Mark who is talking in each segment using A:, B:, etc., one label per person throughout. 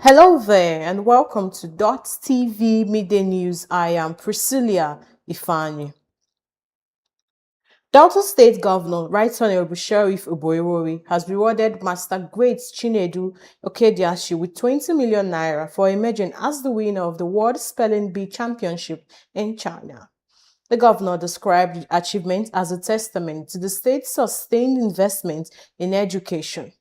A: Hello there and welcome to Dott TV Midday News. I am Priscilla Ifani. Delta State Governor Right Honorable Sheriff Oboyewori has rewarded Master Great Chinedu Okediashi with 20 million naira for emerging as the winner of the World Spelling Bee Championship in China. The governor described the achievement as a testament to the state's sustained investment in education.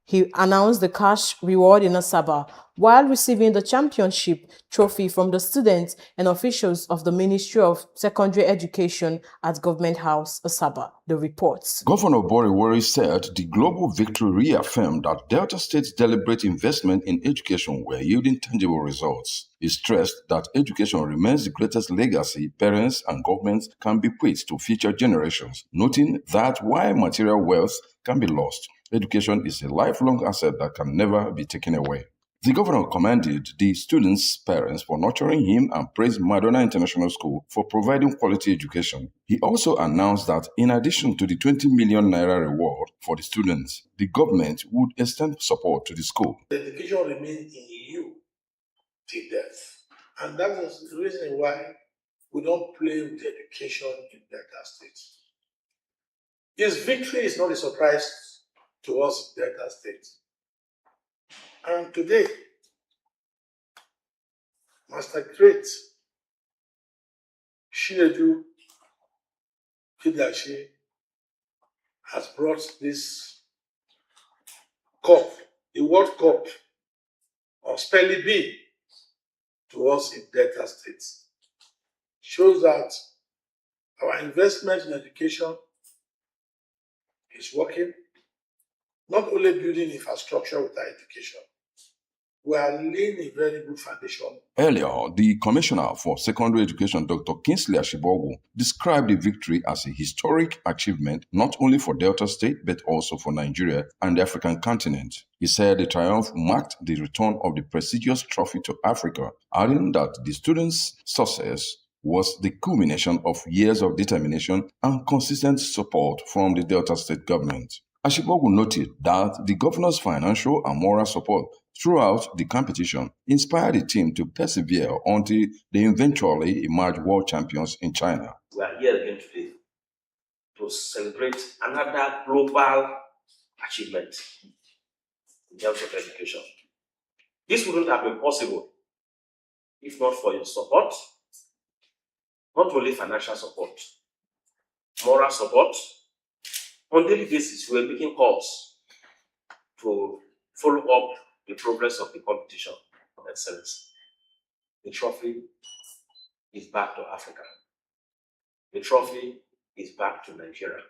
A: He announced the cash reward in Asaba while receiving the championship trophy from the students and officials of the Ministry of Secondary Education at Government House, Asaba, the reports.
B: Governor Borewori said the global victory reaffirmed that Delta State's deliberate investment in education were yielding tangible results. He stressed that education remains the greatest legacy parents and governments can bequeath to future generations, noting that while material wealth can be lost, education is a lifelong asset that can never be taken away. The governor commended the students' parents for nurturing him and praised Madonna International School for providing quality education. He also announced that in addition to the 20 million naira reward for the students, the government would extend support to the school.
C: The education remains in you till death. And that is the reason why we don't play with education in Delta State. His victory is not a surprise to us in Delta State. And today, Master Great Shinedu Kidashi has brought this cup, the World Cup of Spelling Bee, to us in Delta State. Shows that our investment in education is working, not only building infrastructure with our education, we are laying a very good foundation.
B: Earlier, the Commissioner for Secondary Education, Dr. Kingsley Ashibogu, described the victory as a historic achievement not only for Delta State but also for Nigeria and the African continent. He said the triumph marked the return of the prestigious trophy to Africa, adding that the students' success was the culmination of years of determination and consistent support from the Delta State government. Ashibogu noted that the governor's financial and moral support throughout the competition inspired the team to persevere until they eventually emerged world champions in China.
D: We are here again today to celebrate another global achievement in terms of education. This wouldn't have been possible if not for your support, not only financial support, moral support. On a daily basis, we are making calls to follow up the progress of the competition of excellence. The trophy is back to Africa. The trophy is back to Nigeria.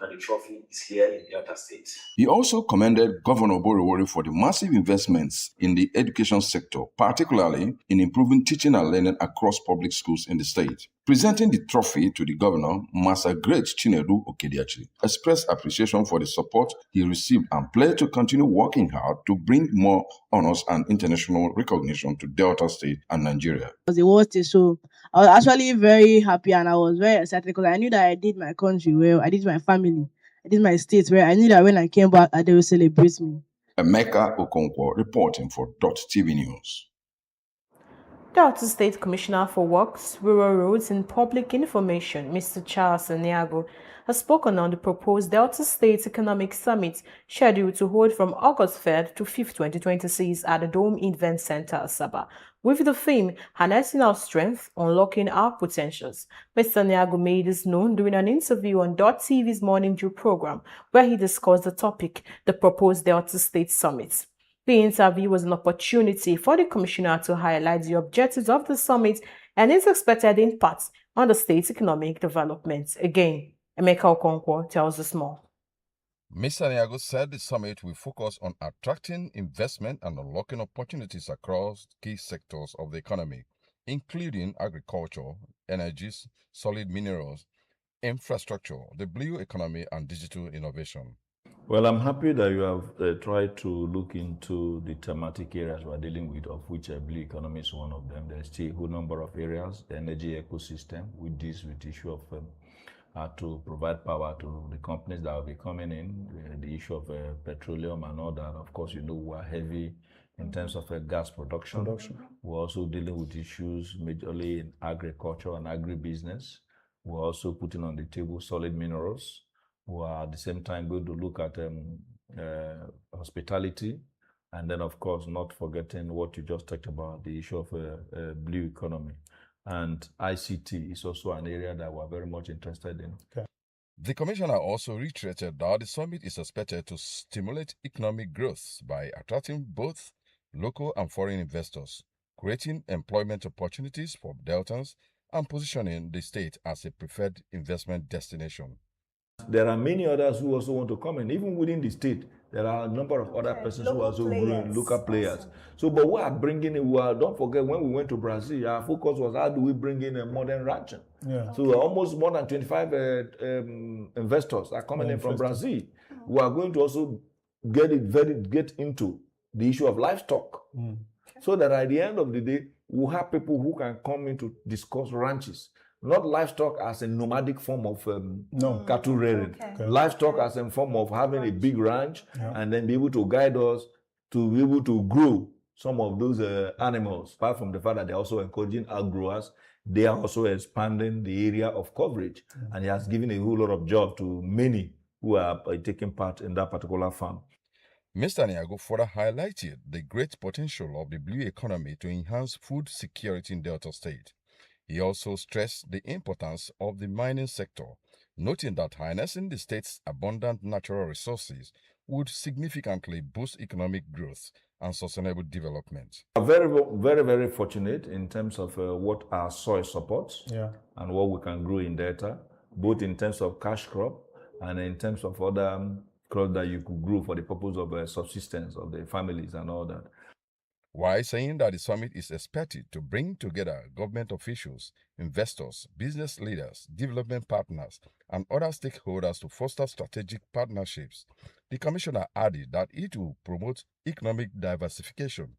D: And the trophy is here in Delta State.
B: He also commended Governor Borewori for the massive investments in the education sector, particularly in improving teaching and learning across public schools in the state. Presenting the trophy to the governor, Master Great Chinedu Okediachi expressed appreciation for the support he received and pledged to continue working hard to bring more honors and international recognition to Delta State and Nigeria.
E: It was the worst day, so I was actually very happy and I was very excited because I knew that I did my country well, I did my family, I did my state well. I knew that when I came back, they will celebrate me.
B: Emeka Okonkwo reporting for Dott TV News.
A: Delta State Commissioner for Works, Rural Roads and Public Information, Mr. Charles Aniago, has spoken on the proposed Delta State Economic Summit scheduled to hold from August 3rd to 5th, 2026 at the Dome Event Center, Asaba, with the theme Harnessing Our Strength, Unlocking Our Potentials. Mr. Aniago made this known during an interview on Dott TV's Morning Dew program, where he discussed the topic, the proposed Delta State Summit. The interview was an opportunity for the commissioner to highlight the objectives of the summit and its expected impact on the state's economic development. Again, Emeka Okonkwo tells us more.
F: Mr. Aniago said the summit will focus on attracting investment and unlocking opportunities across key sectors of the economy, including agriculture, energies, solid minerals, infrastructure, the blue economy, and digital innovation.
G: Well, I'm happy that you have tried to look into the thematic areas we're dealing with, of which blue economy is one of them. There's still a whole number of areas, the energy ecosystem, with this with the issue of to provide power to the companies that will be coming in, the issue of petroleum and all that. Of course, you know, we're heavy in terms of gas production. We're also dealing with issues majorly in agriculture and agribusiness. We're also putting on the table solid minerals. We are at the same time going to look at hospitality, and then of course not forgetting what you just talked about, the issue of blue economy. And ICT is also an area that we're very much interested in.
F: Okay. The commissioner also reiterated that the summit is expected to stimulate economic growth by attracting both local and foreign investors, creating employment opportunities for Deltans, and positioning the state as a preferred investment destination.
G: There are many others who also want to come in. Even within the state, there are a number of other persons who are also growing, local players. Awesome. So, but we are bringing in, don't forget, when we went to Brazil, our focus was how do we bring in a modern ranching. Yeah. So almost more than 25 investors are coming in from Brazil. We are going to also get into the issue of livestock. So that at the end of the day, we'll have people who can come in to discuss ranches. Not livestock as a nomadic form of cattle rearing. Livestock as a form of having a big ranch and then be able to guide us to be able to grow some of those animals. Apart from the fact that they're also encouraging our growers, they are also expanding the area of coverage. And it has given a whole lot of job to many who are taking part in that particular farm.
F: Mr. Niago further highlighted the great potential of the blue economy to enhance food security in Delta State. He also stressed the importance of the mining sector, noting that harnessing the state's abundant natural resources would significantly boost economic growth and sustainable development.
G: We are very, very, very fortunate in terms of what our soil supports and what we can grow in Delta, both in terms of cash crop and in terms of other crops that you could grow for the purpose of subsistence of the families and all that.
F: While saying that the summit is expected to bring together government officials, investors, business leaders, development partners, and other stakeholders to foster strategic partnerships, the commissioner added that it will promote economic diversification,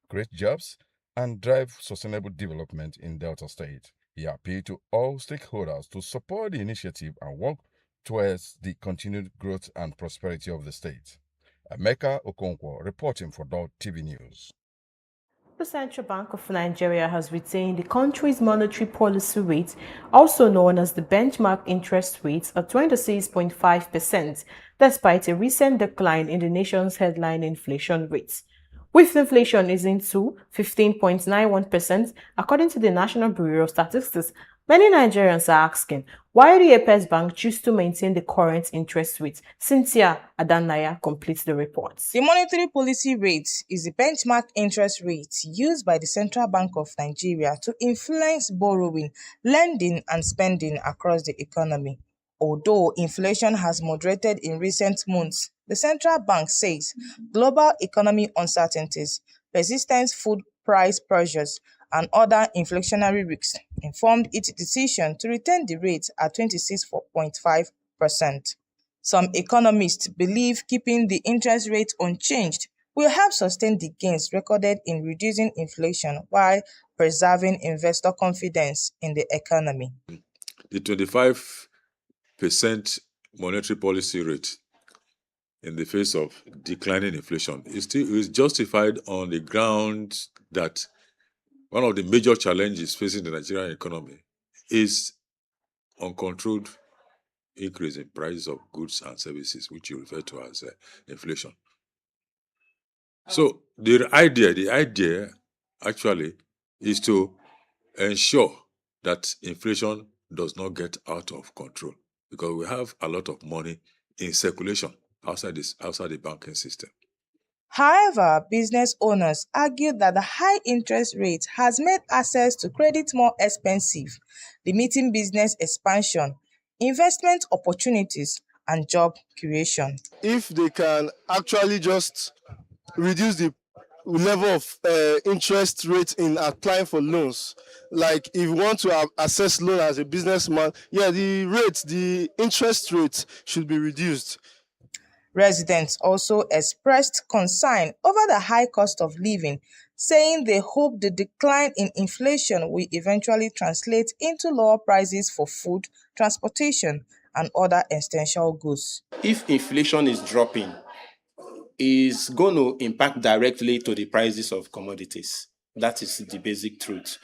F: create jobs, and drive sustainable development in Delta State. He appealed to all stakeholders to support the initiative and work towards the continued growth and prosperity of the state. Emeka Okonkwo reporting for Dott TV News.
A: The Central Bank of Nigeria has retained the country's monetary policy rate, also known as the benchmark interest rate, at 26.5%, despite a recent decline in the nation's headline inflation rate. With inflation easing to 15.91%, according to the National Bureau of Statistics, many Nigerians are asking why the Apex Bank choose to maintain the current interest rate. Cynthia Adanaya completes the report.
H: The monetary policy rate is the benchmark interest rate used by the Central Bank of Nigeria to influence borrowing, lending, and spending across the economy. Although inflation has moderated in recent months, the central bank says global economic uncertainties, persistent food price pressures, and other inflationary risks informed its decision to retain the rate at 26.5%. Some economists believe keeping the interest rate unchanged will help sustain the gains recorded in reducing inflation while preserving investor confidence in the economy.
I: The 25% monetary policy rate in the face of declining inflation is justified on the ground that one of the major challenges facing the Nigerian economy is uncontrolled increase in prices of goods and services, which you refer to as inflation. So the idea actually is to ensure that inflation does not get out of control, because we have a lot of money in circulation outside the banking system.
H: However, business owners argue that the high interest rate has made access to credit more expensive, limiting business expansion, investment opportunities, and job creation.
J: If they can actually just reduce the level of interest rate in applying for loans, like if you want to access loan as a businessman, the interest rate should be reduced.
H: Residents also expressed concern over the high cost of living, saying they hope the decline in inflation will eventually translate into lower prices for food, transportation, and other essential goods.
K: If inflation is dropping, is going to impact directly to the prices of commodities. That is the basic truth.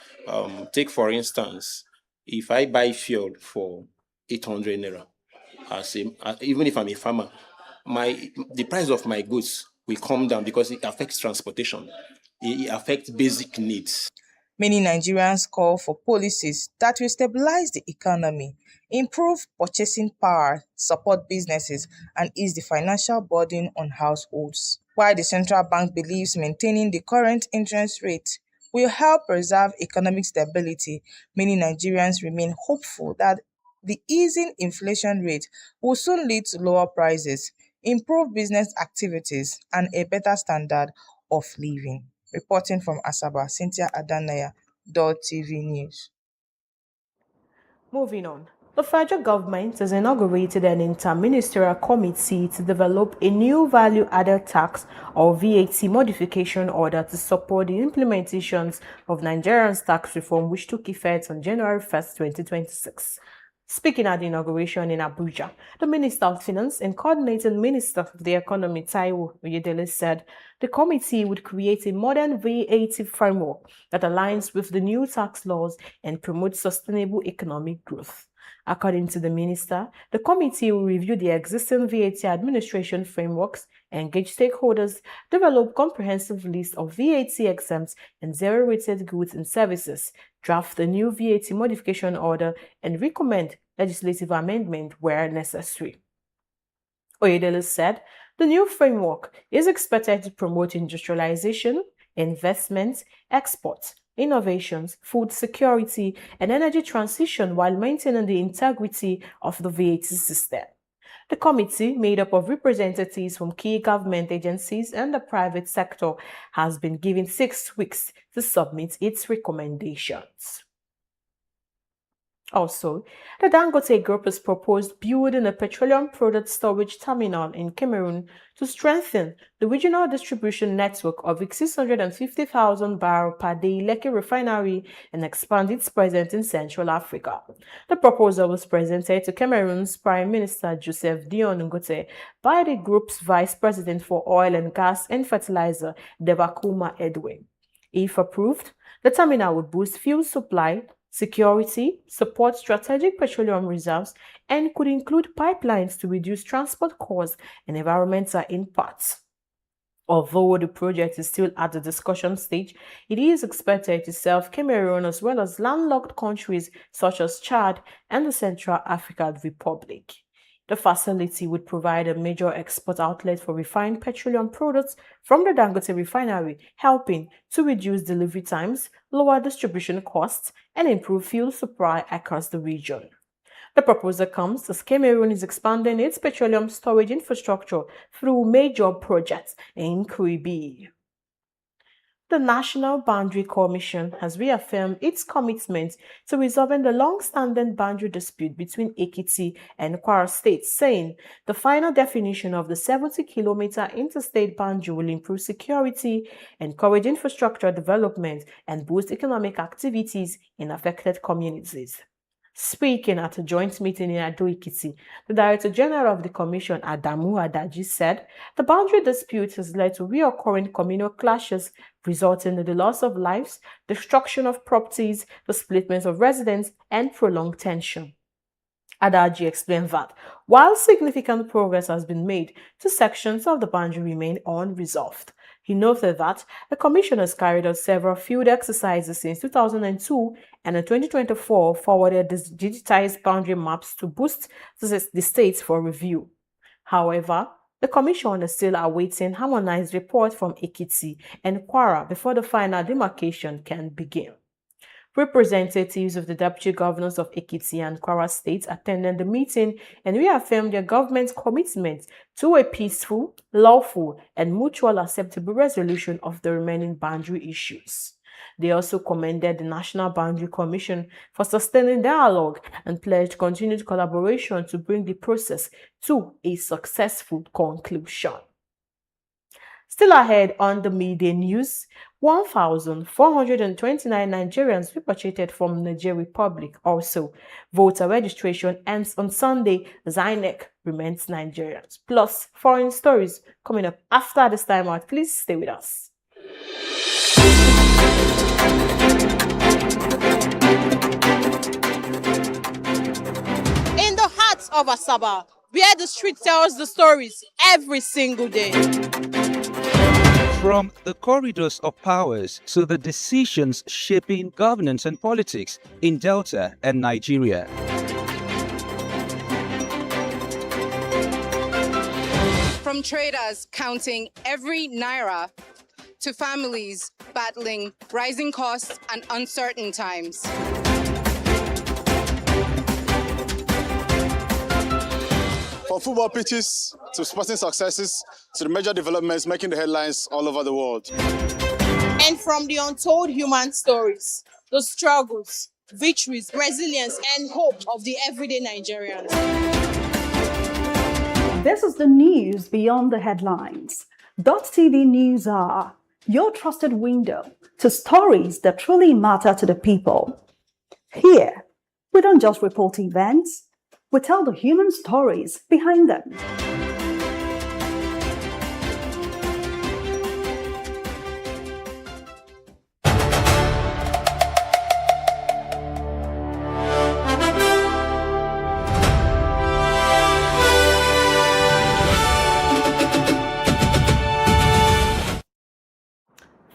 K: Take for instance, if I buy fuel for 800 naira, even if I'm a farmer, the price of my goods will come down because it affects transportation. It affects basic needs.
H: Many Nigerians call for policies that will stabilize the economy, improve purchasing power, support businesses, and ease the financial burden on households. While the central bank believes maintaining the current interest rate will help preserve economic stability, many Nigerians remain hopeful that the easing inflation rate will soon lead to lower prices, improved business activities, and a better standard of living. Reporting from Asaba, Cynthia Adanaya, Dott TV News.
A: Moving on. The federal government has inaugurated an interministerial committee to develop a new value-added tax or VAT modification order to support the implementations of Nigeria's tax reform, which took effect on January 1st, 2026. Speaking at the inauguration in Abuja, the Minister of Finance and Coordinating Minister of the Economy, Taiwo Oyedele, said the committee would create a modern VAT framework that aligns with the new tax laws and promotes sustainable economic growth. According to the minister, the committee will review the existing VAT administration frameworks, engage stakeholders, develop comprehensive list of VAT exempt and zero-rated goods and services, draft the new VAT modification order, and recommend legislative amendment where necessary. Oyedele said the new framework is expected to promote industrialization, investment, exports, innovations, food security, and energy transition while maintaining the integrity of the VAT system. The committee, made up of representatives from key government agencies and the private sector, has been given 6 weeks to submit its recommendations. Also, the Dangote Group has proposed building a petroleum product storage terminal in Cameroon to strengthen the regional distribution network of its 650,000 barrel per day Lekki refinery and expand its presence in Central Africa. The proposal was presented to Cameroon's Prime Minister Joseph Dion Ngote by the group's Vice President for Oil and Gas and Fertilizer, Devakuma Edwin. If approved, the terminal would boost fuel supply, security, support strategic petroleum reserves, and could include pipelines to reduce transport costs and environmental impacts. Although the project is still at the discussion stage, it is expected to serve Cameroon as well as landlocked countries such as Chad and the Central African Republic. The facility would provide a major export outlet for refined petroleum products from the Dangote refinery, helping to reduce delivery times, lower distribution costs, and improve fuel supply across the region. The proposal comes as Cameroon is expanding its petroleum storage infrastructure through major projects in Caribbean. The National Boundary Commission has reaffirmed its commitment to resolving the long-standing boundary dispute between Ekiti and Kwara states, saying the final definition of the 70-kilometer interstate boundary will improve security, encourage infrastructure development, and boost economic activities in affected communities. Speaking at a joint meeting in Ado-Ekiti, the Director General of the Commission, Adamu Adaji, said the boundary dispute has led to reoccurring communal clashes, resulting in the loss of lives, destruction of properties, displacement of residents, and prolonged tension. Adaji explained that while significant progress has been made, two sections of the boundary remain unresolved. He noted that the Commission has carried out several field exercises since 2002 and in 2024 forwarded these digitized boundary maps to boost the states for review. However, the Commission is still awaiting harmonized report from Ekiti and Kwara before the final demarcation can begin. Representatives of the deputy governors of Ekiti and Kwara states attended the meeting and reaffirmed their government's commitment to a peaceful, lawful, and mutually acceptable resolution of the remaining boundary issues. They also commended the National Boundary Commission for sustaining dialogue and pledged continued collaboration to bring the process to a successful conclusion. Still ahead on the media news, 1,429 Nigerians repatriated from Niger Republic. Also, voter registration ends on Sunday as INEC remains Nigerians. Plus, foreign stories coming up after this time out. Please stay with us.
L: In the heart of Asaba, where the street tells the stories every single day.
M: From the corridors of powers to the decisions shaping governance and politics in Delta and Nigeria.
N: From traders counting every naira to families battling rising costs and uncertain times.
O: From football pitches to sporting successes to the major developments making the headlines all over the world.
L: And from the untold human stories, the struggles, victories, resilience, and hope of the everyday Nigerians.
P: This is the news beyond the headlines. Dott TV News are your trusted window to stories that truly matter to the people. Here, we don't just report events, we tell the human stories behind them.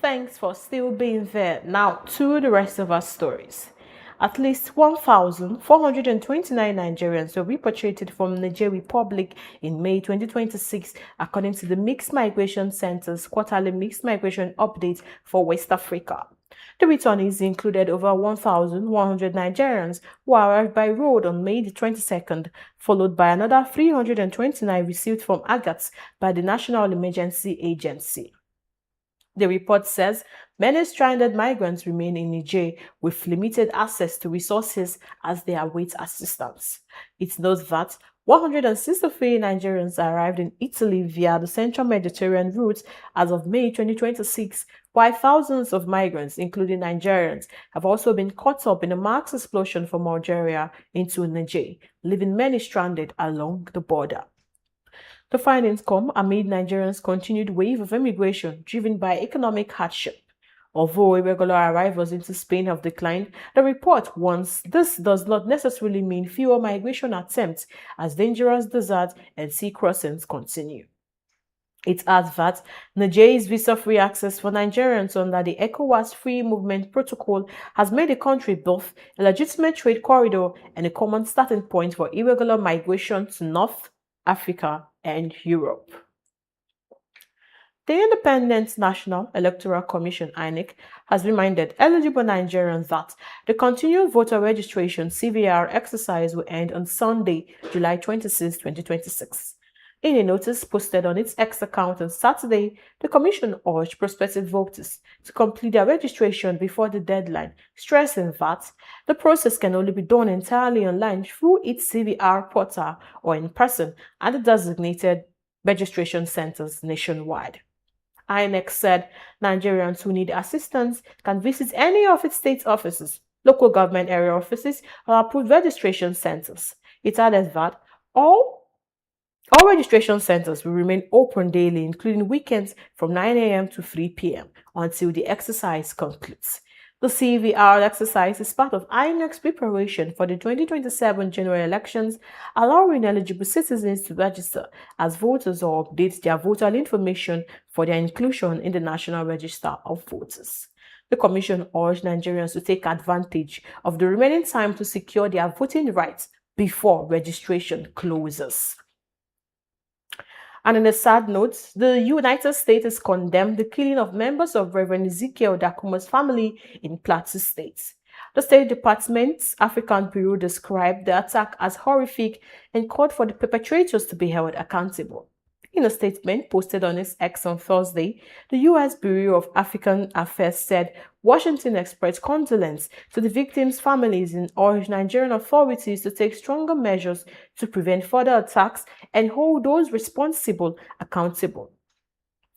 A: Thanks for still being there. Now to the rest of our stories. At least 1,429 Nigerians were repatriated from Niger Republic in May 2026, according to the Mixed Migration Center's quarterly Mixed Migration Update for West Africa. The returnees included over 1,100 Nigerians who arrived by road on May the 22nd, followed by another 329 received from Agats by the National Emergency Agency. The report says many stranded migrants remain in Niger with limited access to resources as they await assistance. It notes that 163 Nigerians arrived in Italy via the Central Mediterranean route as of May 2026, while thousands of migrants, including Nigerians, have also been caught up in a mass explosion from Algeria into Niger, leaving many stranded along the border. The findings come amid Nigeria's continued wave of immigration driven by economic hardship. Although irregular arrivals into Spain have declined, the report warns this does not necessarily mean fewer migration attempts as dangerous desert and sea crossings continue. It adds that Niger's visa-free access for Nigerians under the ECOWAS Free Movement Protocol has made the country both a legitimate trade corridor and a common starting point for irregular migration to North Africa and Europe. The Independent National Electoral Commission (INEC) has reminded eligible Nigerians that the continued voter registration (CVR) exercise will end on Sunday, July 26, 2026. In a notice posted on its X account on Saturday, the Commission urged prospective voters to complete their registration before the deadline, stressing that the process can only be done entirely online through its CVR portal or in person at the designated registration centers nationwide. INEC said Nigerians who need assistance can visit any of its state offices, local government area offices, or approved registration centers. It added that all registration centers will remain open daily, including weekends from 9 a.m. to 3 p.m. until the exercise concludes. The CVR exercise is part of INEC's preparation for the 2027 general elections, allowing eligible citizens to register as voters or update their voter information for their inclusion in the National Register of Voters. The Commission urged Nigerians to take advantage of the remaining time to secure their voting rights before registration closes. And on a sad note, the United States has condemned the killing of members of Reverend Ezekiel Dakuma's family in Plateau State. The State Department's African Bureau described the attack as horrific and called for the perpetrators to be held accountable. In a statement posted on its X on Thursday, the U.S. Bureau of African Affairs said Washington expressed condolence to the victims' families and urged Nigerian authorities to take stronger measures to prevent further attacks and hold those responsible accountable.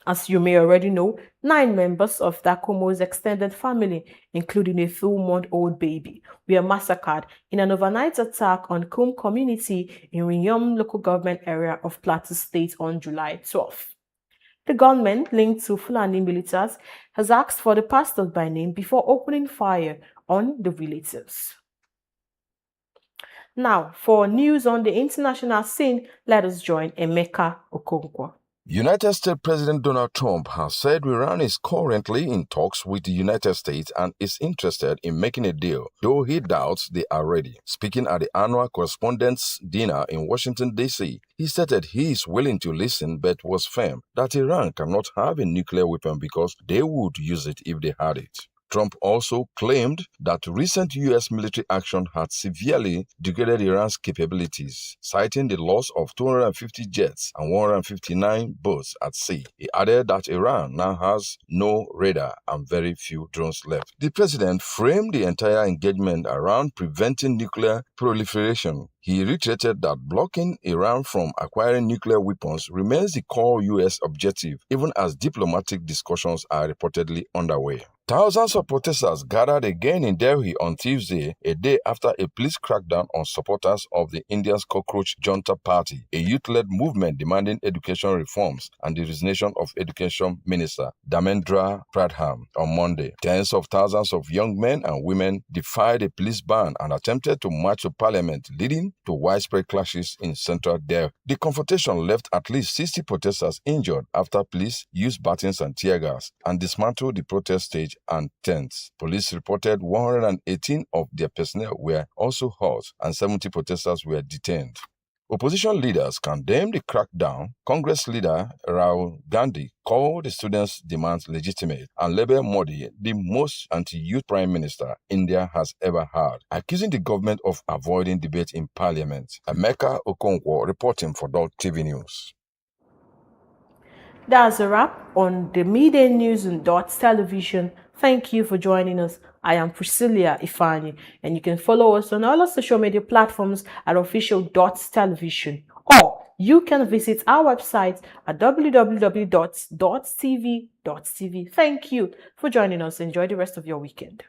A: As you may already know, 9 members of Dakomo's extended family, including a 2-month-old baby, were massacred in an overnight attack on Kum community in Rinyom local government area of Plateau State on July 12. The gunman, linked to Fulani militants, has asked for the pastors by name before opening fire on the relatives. Now, for news on the international scene, let us join Emeka Okonkwo.
B: United States President Donald Trump has said Iran is currently in talks with the United States and is interested in making a deal, though he doubts they are ready. Speaking at the annual Correspondents' Dinner in Washington, D.C., he stated he is willing to listen but was firm that Iran cannot have a nuclear weapon because they would use it if they had it. Trump also claimed that recent U.S. military action had severely degraded Iran's capabilities, citing the loss of 250 jets and 159 boats at sea. He added that Iran now has no radar and very few drones left. The president framed the entire engagement around preventing nuclear proliferation. He reiterated that blocking Iran from acquiring nuclear weapons remains the core U.S. objective, even as diplomatic discussions are reportedly underway. Thousands of protesters gathered again in Delhi on Tuesday, a day after a police crackdown on supporters of the India's Cockroach Junta Party, a youth-led movement demanding education reforms and the resignation of Education Minister Dharmendra Pradhan on Monday. Tens of thousands of young men and women defied a police ban and attempted to march to parliament, leading to widespread clashes in central Delhi. The confrontation left at least 60 protesters injured after police used batons and tear gas and dismantled the protest stage and tents. Police reported 118 of their personnel were also hurt and 70 protesters were detained. Opposition leaders condemned the crackdown. Congress leader Rahul Gandhi called the students' demands legitimate and labeled Modi the most anti-youth prime minister India has ever had, accusing the government of avoiding debate in parliament. Emeka Okonkwo reporting for Dott TV News.
A: That's a wrap on the midday news on Dott Television. Thank you for joining us. I am Priscilla Ifani, and you can follow us on all our social media platforms at official Dott Television. Or you can visit our website at www.dottv.tv. Thank you for joining us. Enjoy the rest of your weekend.